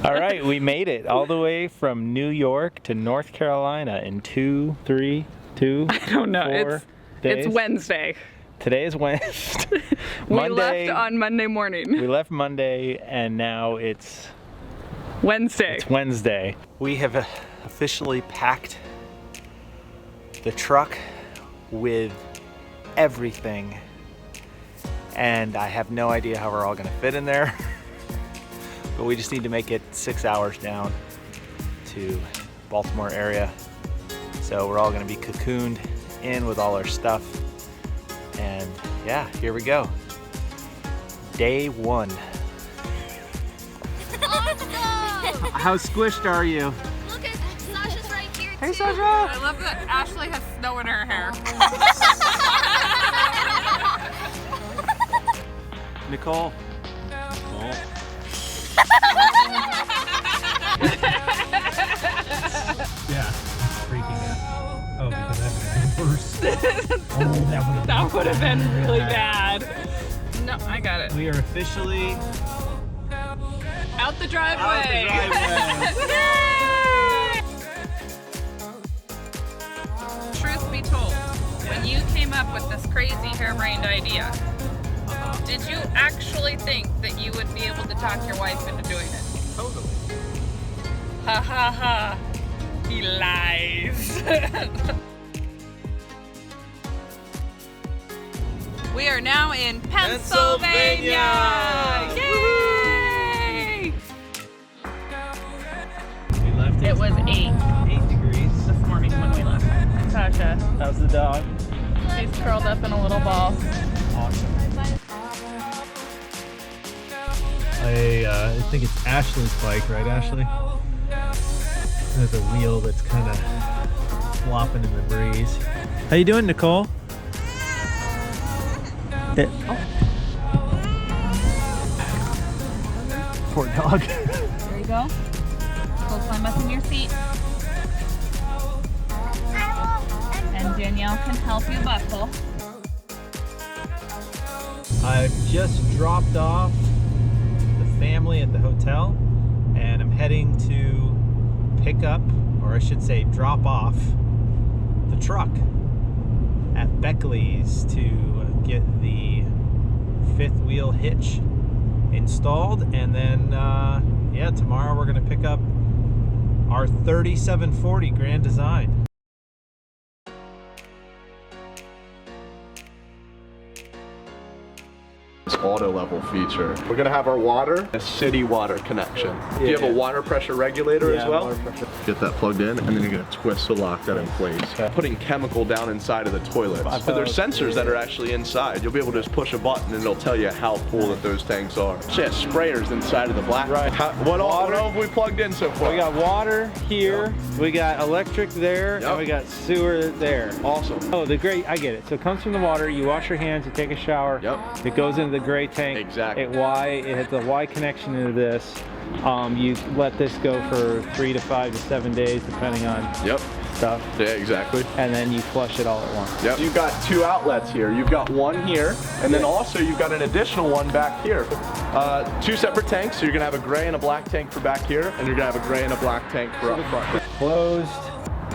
All right, we made it all the way from New York to North Carolina in 2, 3, 2, I don't know. 4 days. It's Wednesday. Today is Wednesday. We left on Monday morning. We left Monday, and now it's Wednesday. It's Wednesday. We have officially packed the truck with everything, and I have no idea how we're all gonna fit in there. But we just need to make it 6 hours down to Baltimore area. So we're all gonna be cocooned in with all our stuff. And yeah, here we go. Day 1. Awesome! How squished are you? Look at Sasha's right here too. Hey, Sasha! I love that Ashley has snow in her hair. Nicole. Yeah, freaking out. Oh, because that would have been worse. That would have been really bad. No, I got it. We are officially Out the driveway. driveway. Truth be told, when you came up with this crazy harebrained idea, did you actually think that you would be able to talk your wife into doing it? Totally. Ha ha ha. He lies. We are now in Pennsylvania. Yay! We left It was 8 degrees. this morning when we left. Sasha, How's the dog? she's curled up in a little ball. Awesome. I think it's Ashley's bike, right, Ashley? There's a wheel that's kind of flopping in the breeze. How you doing, Nicole? Poor dog. There you go. Go climb up in your seat. And Danielle can help you buckle. I've just dropped off the family at the hotel, and I'm heading to pick up, or I should say drop off, the truck at Beckley's to get the 5th wheel hitch installed, and then yeah, tomorrow we're going to pick up our 3740 Grand Design. Auto level feature. We're gonna have our water, a city water connection. Do you have a water pressure regulator as well? Get that plugged in, and then you're gonna twist to lock that in place. Okay. Putting chemical down inside of the toilets. So there's sensors that are actually inside. You'll be able to just push a button and it'll tell you how full that those tanks are. So yeah, sprayers inside of the black. Right. What all have we plugged in so far? We got water here, we got electric there, and we got sewer there. Awesome. Oh, the gray, I get it. So it comes from the water, you wash your hands, you take a shower. Yep. It goes into the gray tank. Exactly. It has the Y connection into this. You let this go for 3 to 5 to 7 days, depending on stuff. Yeah, exactly. And then you flush it all at once. Yep. You've got 2 outlets here. You've got one here, and then also you've got an additional one back here. 2 separate tanks. So you're gonna have a gray and a black tank for back here, and you're gonna have a gray and a black tank for up front. Closed.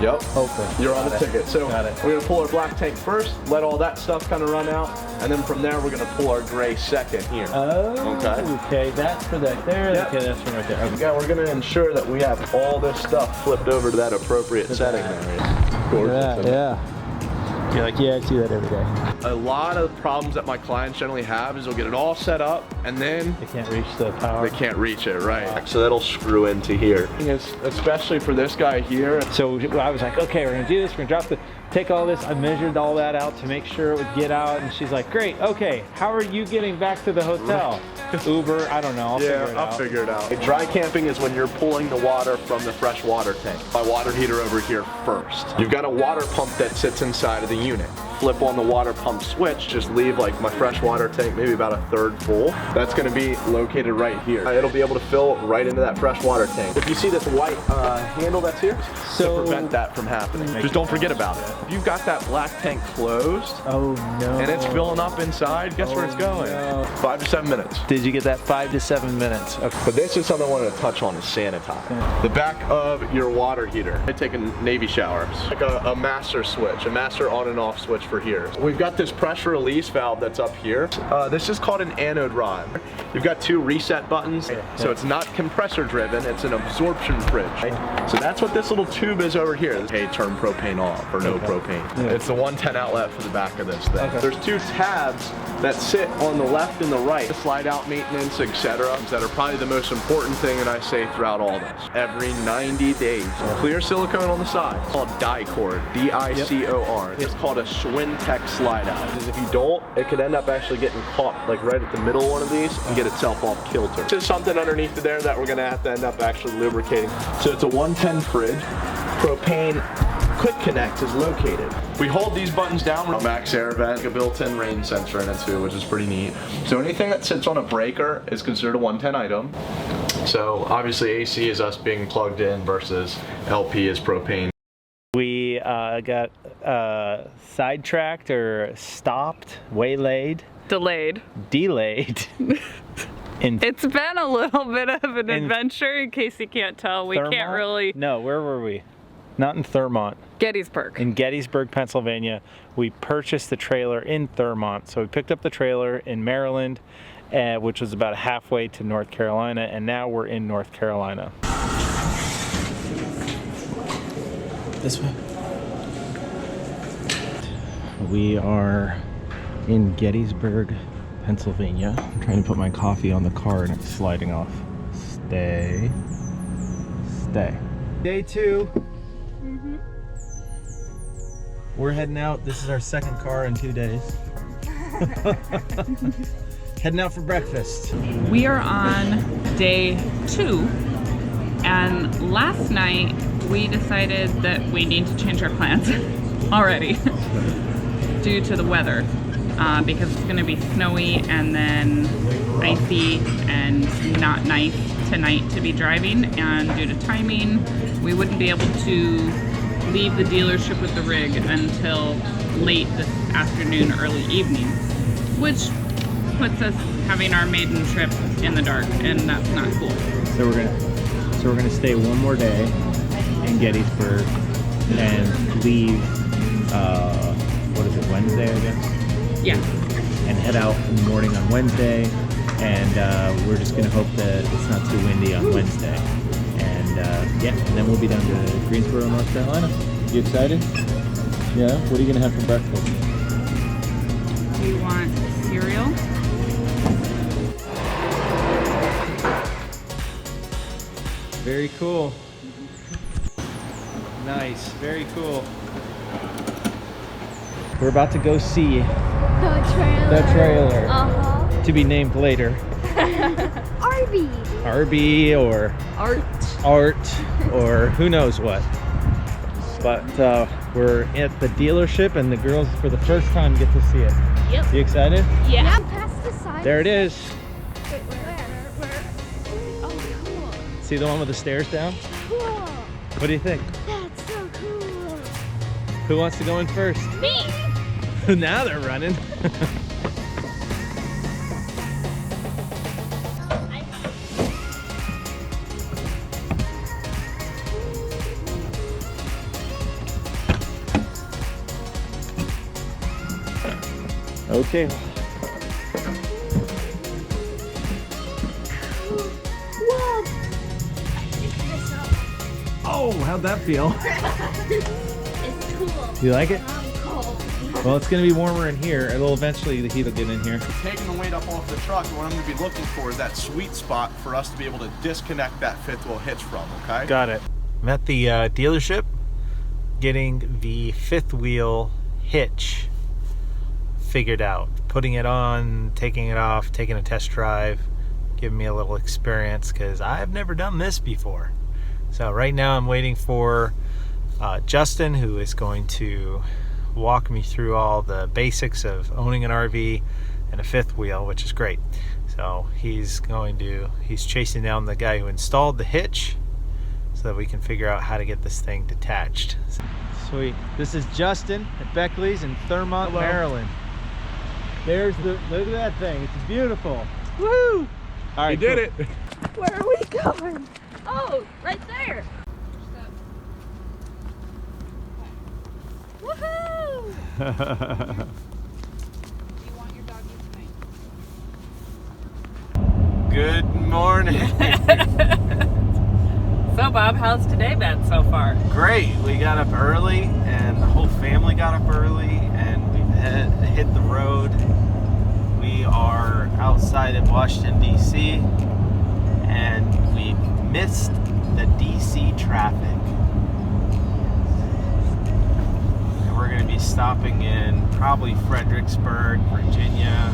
Yep. Open. You're on the ticket. So Got it. we're gonna pull our black tank first, let all that stuff kind of run out, and then from there we're gonna pull our gray second here. Oh, okay. That's for that there. Yep. Okay, that's from right there. Okay. Yeah, we're gonna ensure that we have all this stuff flipped over to that appropriate setting there. Yeah, yeah. You're like, yeah, I see that every day. A lot of problems that my clients generally have is they'll get it all set up and then They can't reach the power. they can't reach it, right? So that'll screw into here. Especially for this guy here. So I was like, okay, we're gonna do this, we're gonna drop the, take all this. I measured all that out to make sure it would get out, and she's like, great, okay, how are you getting back to the hotel? Uber, I don't know, I'll figure it out. Dry camping is when you're pulling the water from the fresh water tank. My water heater over here first. You've got a water pump that sits inside of the unit. Flip on the water pump switch, just leave like my fresh water tank maybe about 1/3 full. That's gonna be located right here. It'll be able to fill right into that fresh water tank. If you see this white handle that's here, to prevent that from happening. Just don't forget about it. If you've got that black tank closed, oh no, and it's filling up inside, guess where it's going? No. 5 to 7 minutes. Did you get that 5 to 7 minutes? Okay. But this is something I wanted to touch on, is sanitize. The back of your water heater. I take a Navy shower. It's like a master switch, a master on and off switch for here. We've got this pressure release valve that's up here. This is called an anode rod. You've got 2 reset buttons, so it's not compressor driven, it's an absorption fridge. So that's what this little tube is over here. Hey, turn propane off or no propane. It's the 110 outlet for the back of this thing. There's 2 tabs that sit on the left and the right. Slide out maintenance, etc. that are probably the most important thing that I say throughout all this. Every 90 days, clear silicone on the side. It's called Dicor, D-I-C-O-R. It's called a Schwintek slide out. Because if you don't, it could end up actually getting caught like right at the middle of one of these and get itself off kilter. There's something underneath there that we're gonna have to end up actually lubricating. So it's a 110 fridge. Propane quick connect is located. We hold these buttons down with a max air vent, a built-in rain sensor in it too, which is pretty neat. So anything that sits on a breaker is considered a 110 item. So obviously AC is us being plugged in versus LP is propane. We got sidetracked or stopped, waylaid, delayed. It's been a little bit of an adventure, in case you can't tell. We Thurmont? can't really. No, where were we? Not in Thurmont. Gettysburg. In Gettysburg, Pennsylvania. We purchased the trailer in Thurmont. So we picked up the trailer in Maryland, which was about halfway to North Carolina, and now we're in North Carolina. This way. We are in Gettysburg, Pennsylvania. I'm trying to put my coffee on the car and it's sliding off. Stay. Day 2. We're heading out. This is our second car in 2 days. Heading out for breakfast. We are on day 2, and last night we decided that we need to change our plans already due to the weather, because it's going to be snowy and then icy and not nice tonight to be driving, and due to timing we wouldn't be able to leave the dealership with the rig until late this afternoon, early evening, which puts us having our maiden trip in the dark, and that's not cool. So we're gonna stay one more day in Gettysburg and leave what is it, Wednesday, I guess? Yeah. And head out in the morning on Wednesday, and we're just gonna hope that it's not too windy on Wednesday. And yeah, and then we'll be down to Greensboro, North Carolina. You excited? Yeah? What are you gonna have for breakfast? Do you want cereal? Very cool. Nice, very cool. We're about to go see The trailer. to be named later. Arby. Arby or Art or who knows what. But we're at the dealership and the girls for the first time get to see it. Yep. You excited? Yeah. Past the sign. There it is. Wait, where? Oh, cool. See the one with the stairs down? Cool. What do you think? That's so cool. Who wants to go in first? Me. Now they're running. Okay. Whoa. Oh, how'd that feel? It's cool. You like it? I'm cold. Well, it's going to be warmer in here. It'll eventually, the heat will get in here. Taking the weight up off the truck, what I'm going to be looking for is that sweet spot for us to be able to disconnect that fifth wheel hitch from, okay? Got it. I'm at the dealership getting the fifth wheel hitch figured out. Putting it on, taking it off, taking a test drive, giving me a little experience because I've never done this before. So right now I'm waiting for Justin, who is going to walk me through all the basics of owning an RV and a fifth wheel, which is great. So he's chasing down the guy who installed the hitch so that we can figure out how to get this thing detached. Sweet. This is Justin at Beckley's in Thurmont, Hello. Maryland. Look at that thing. It's beautiful. Woo! All right, You did cool. it. Where are we going? Oh, right there. Woohoo! Do you want your doggies tonight? Good morning. So Bob, how's today been so far? Great. We got up early, and the whole family got up early, and we've hit the road. We are outside of Washington, D.C., and we've missed the D.C. traffic. And we're going to be stopping in probably Fredericksburg, Virginia,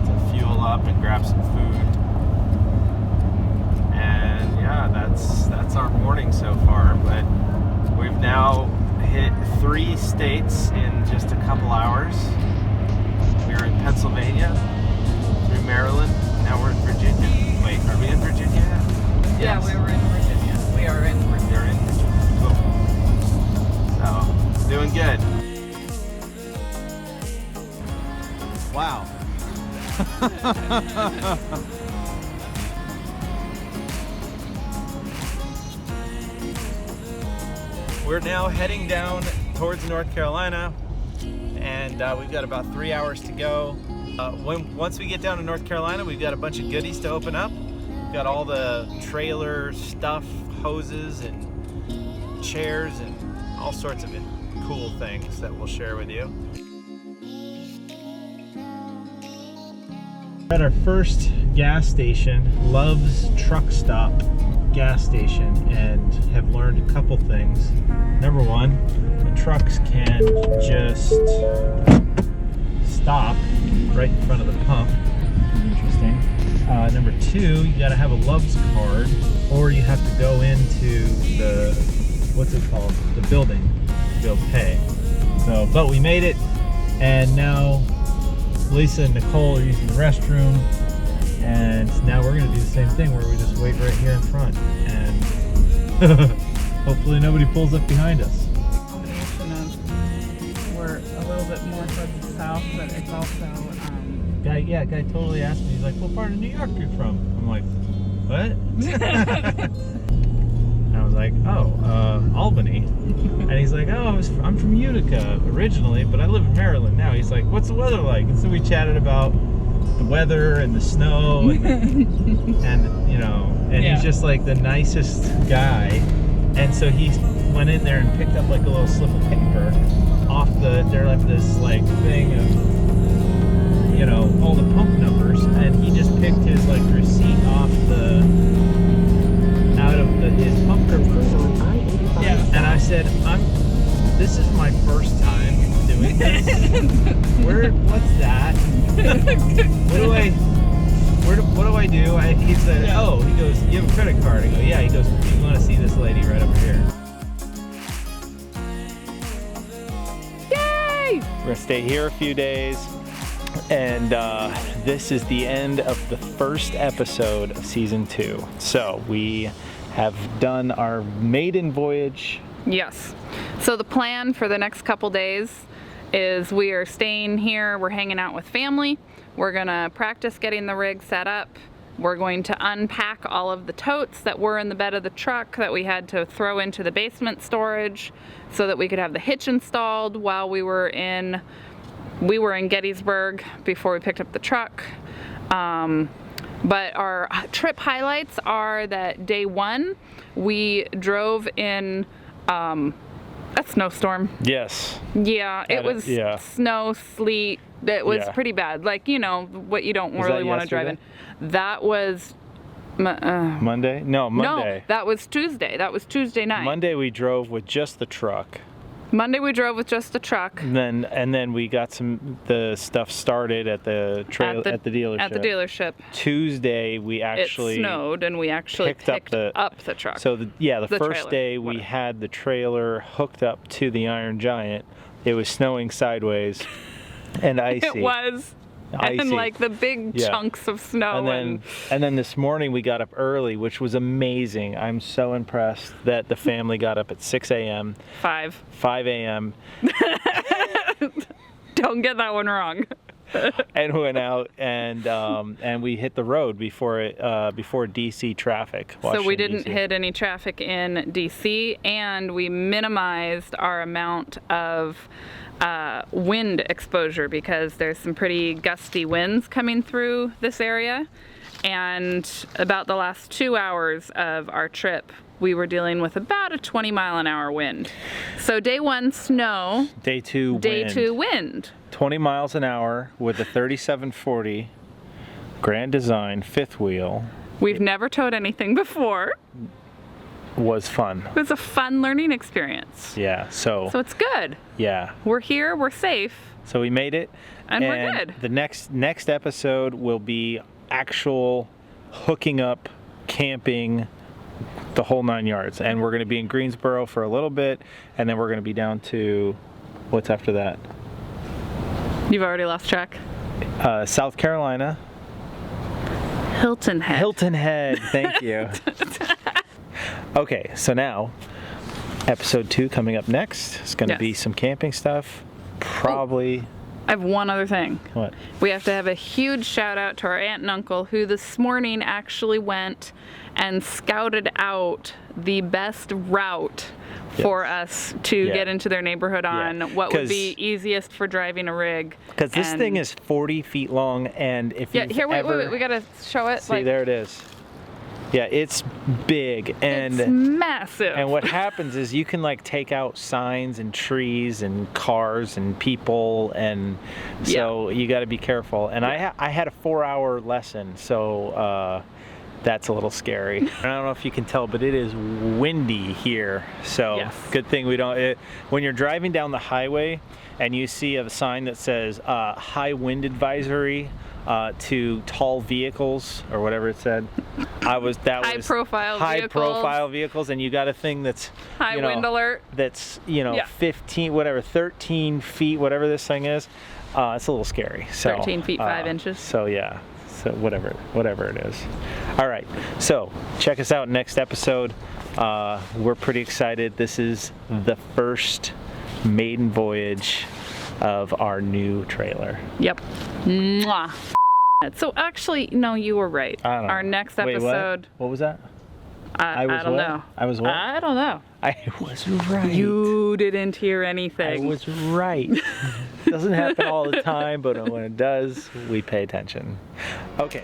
to fuel up and grab some food. And yeah, that's our morning so far. But we've now hit 3 states in just a couple hours. We were in Pennsylvania, through Maryland, now we're in Virginia. Wait, are we in Virginia? Yeah, we were in Virginia. We are in Virginia. You're in Virginia. Cool. So, doing good. Wow. We're now heading down towards North Carolina, and we've got about 3 hours to go. Once we get down to North Carolina, we've got a bunch of goodies to open up. We've got all the trailer stuff, hoses and chairs and all sorts of cool things that we'll share with you. At our first gas station, Love's Truck Stop gas station, and have learned a couple things. Number one, the trucks can just stop right in front of the pump. Interesting. Number two, you got to have a Love's card, or you have to go into the, what's it called, the building to go pay. So, but we made it, and now Lisa and Nicole are using the restroom, and now we're going to do the same thing where we just wait right here in front, and hopefully nobody pulls up behind us. Combination of we're a little bit more towards the south, but it's also Guy totally asked me, he's like, what part of New York are you from? I'm like, what? And I was like, Albany. And he's like, I'm from Utica originally, but I live in Maryland now. He's like, what's the weather like? And so we chatted about the weather and the snow and he's just like the nicest guy. And so he went in there and picked up like a little slip of paper off they're like this like thing of, all the pump numbers, and he just picked his like receipt out of his pump number. Yeah. And I said, this is my first time doing this. What's that? What do I do? He said, he goes, you have a credit card? I go, yeah. He goes, you want to see this lady right over here? Yay! We're gonna stay here a few days, and this is the end of the first episode of season 2. So we have done our maiden voyage. Yes. So the plan for the next couple days is we are staying here. We're hanging out with family. We're gonna practice getting the rig set up. We're going to unpack all of the totes that were in the bed of the truck that we had to throw into the basement storage so that we could have the hitch installed while we were in Gettysburg before we picked up the truck. But our trip highlights are that day 1 we drove in A snowstorm. Yes. Yeah, it was yeah. snow, sleet. It was Yeah. pretty bad. Like, you know, what you don't Was really that want to drive in. yesterday? That was Monday? No, Monday. No, that was Tuesday. That was Tuesday night. Monday we drove with just the truck. Monday we drove with just the truck. And then we got the stuff started at the dealership. At the dealership. Tuesday we actually it snowed and we actually picked up the truck. So the first trailer, day we whatever. had the trailer hooked up to the Iron Giant. It was snowing sideways and icy. It was. Icy. And like the big chunks of snow. And then this morning we got up early, which was amazing. I'm so impressed that the family got up at 6 a.m. 5 a.m. Don't get that one wrong. and went out and we hit the road before DC traffic. So we Washington, didn't DC. hit any traffic in DC, and we minimized our amount of wind exposure because there's some pretty gusty winds coming through this area. And about the last 2 hours of our trip, we were dealing with about a 20-mile-an-hour wind. So day 1, snow. Day 2, Day wind. 2, wind. 20 miles an hour with a 3740 Grand Design fifth wheel. We've never towed anything before. Was fun. It was a fun learning experience. Yeah, so So it's good. yeah. We're here, we're safe. So we made it. And we're good. The next episode will be actual hooking up, camping, the whole 9 yards. And we're going to be in Greensboro for a little bit, and then we're going to be down to, what's after that? You've already lost track. South Carolina. Hilton Head. Hilton Head, thank you. Okay, so now, episode 2 coming up next. It's going to be some camping stuff. Probably. I have one other thing. What? We have to have a huge shout out to our aunt and uncle who this morning actually went and scouted out the best route for us to get into their neighborhood on, what would be easiest for driving a rig. Because this thing is 40 feet long, and if you wait, we gotta show it. See, there it is. Yeah, it's big, and it's massive. And what happens is you can like take out signs and trees and cars and people, and so you got to be careful. And I had a 4-hour lesson, so that's a little scary. I don't know if you can tell, but it is windy here. So good thing we don't. When you're driving down the highway and you see a sign that says high wind advisory to tall vehicles or whatever it said, high profile vehicles, and you got a thing that's high wind alert. That's 13 feet, whatever this thing is. It's a little scary. So 13 feet 5 inches. So yeah. So whatever it is. All right, so check us out next episode. We're pretty excited. This is the first maiden voyage of our new trailer. Yep. Mwah. So actually, no, you were right. Our next episode. What was that? I don't know. I was what? I don't know. I was right. You didn't hear anything. I was right. Doesn't happen all the time, but when it does, we pay attention. Okay.